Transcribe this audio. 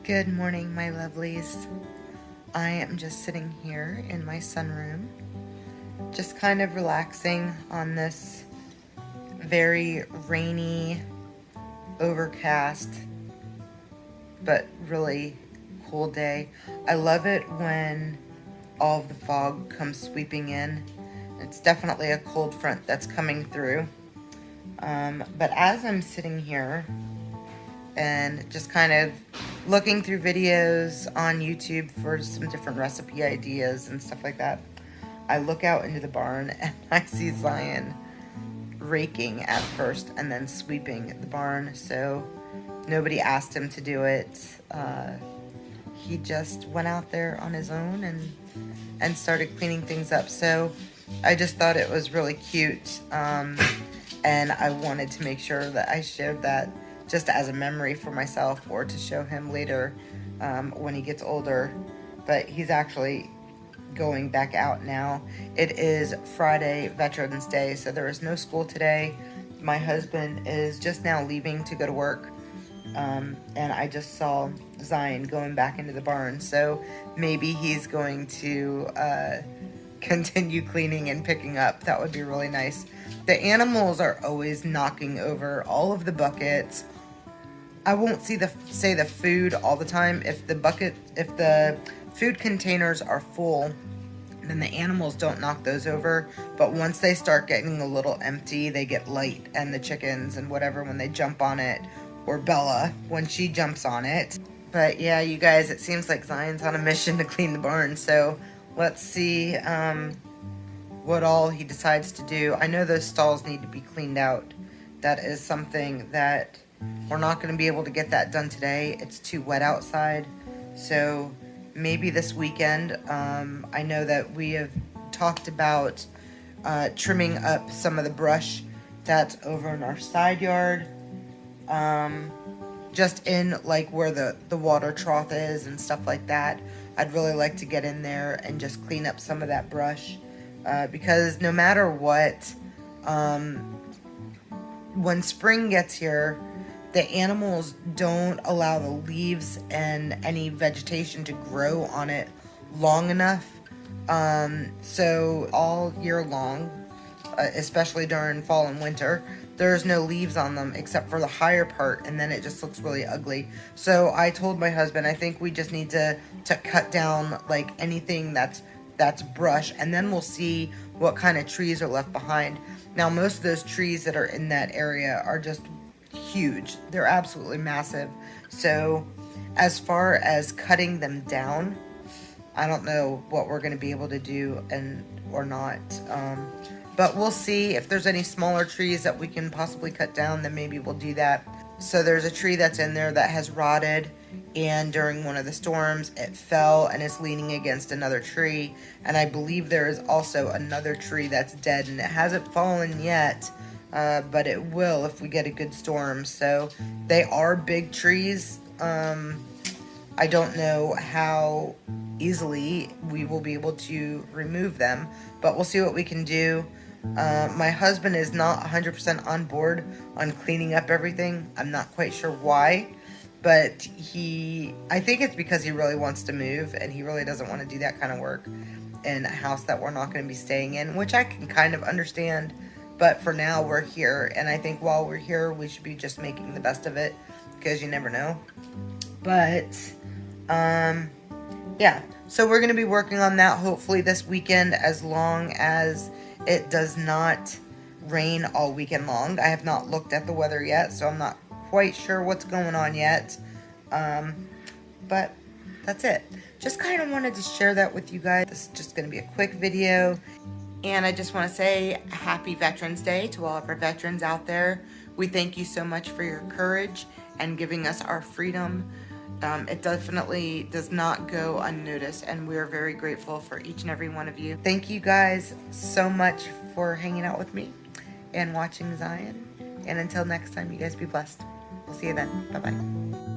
Good morning, my lovelies. I am just sitting here in my sunroom, just kind of relaxing on this very rainy, overcast, but really cool day. I love it when all of the fog comes sweeping in. It's definitely a cold front that's coming through. But as I'm sitting here and just kind of looking through videos on YouTube for some different recipe ideas and stuff like that, I look out into the barn and I see Zion raking at first and then sweeping the barn. So nobody asked him to do it. He just went out there on his own and started cleaning things up. So I just thought it was really cute, and I wanted to make sure that I shared that just as a memory for myself or to show him later when he gets older. But he's actually going back out now. It is Friday, Veterans Day, so there is no school today. My husband is just now leaving to go to work, and I just saw Zion going back into the barn, so maybe he's going to continue cleaning and picking up. That would be really nice. The animals are always knocking over all of the buckets. I won't say the food all the time. If the food containers are full, then the animals don't knock those over. But once they start getting a little empty, they get light, and the chickens and whatever, when they jump on it, or Bella when she jumps on it. But yeah, you guys, it seems like Zion's on a mission to clean the barn. So let's see what all he decides to do. I know those stalls need to be cleaned out. That is something that we're not going to be able to get that done today. It's too wet outside. So maybe this weekend. I know that we have talked about trimming up some of the brush that's over in our side yard. Just in like where the water trough is and stuff like that. I'd really like to get in there and just clean up some of that brush. Because no matter what, when spring gets here, the animals don't allow the leaves and any vegetation to grow on it long enough. So all year long, especially during fall and winter, there's no leaves on them except for the higher part, and then it just looks really ugly. So I told my husband, I think we just need to cut down like anything that's brush, and then we'll see what kind of trees are left behind. Now, most of those trees that are in that area are just huge. They're absolutely massive. So as far as cutting them down, I don't know what we're going to be able to do or not. But we'll see. If there's any smaller trees that we can possibly cut down, then maybe we'll do that. So there's a tree that's in there that has rotted, and during one of the storms it fell and is leaning against another tree. And I believe there is also another tree that's dead, and it hasn't fallen yet, but it will if we get a good storm. So they are big trees. I don't know how easily we will be able to remove them, but we'll see what we can do. My husband is not 100% on board on cleaning up everything. I'm not quite sure why, but I think it's because he really wants to move, and he really doesn't want to do that kind of work in a house that we're not going to be staying in, which I can kind of understand. But for now, we're here, and I think while we're here, we should be just making the best of it, because you never know. But yeah, so we're going to be working on that hopefully this weekend, as long as it does not rain all weekend long. I have not looked at the weather yet, so I'm not quite sure what's going on yet. But that's it. Just kind of wanted to share that with you guys. This is just going to be a quick video. And I just want to say happy Veterans Day to all of our veterans out there. We thank you so much for your courage and giving us our freedom. It definitely does not go unnoticed, and we are very grateful for each and every one of you. Thank you guys so much for hanging out with me and watching Zion. And until next time, you guys be blessed. We'll see you then. Bye-bye.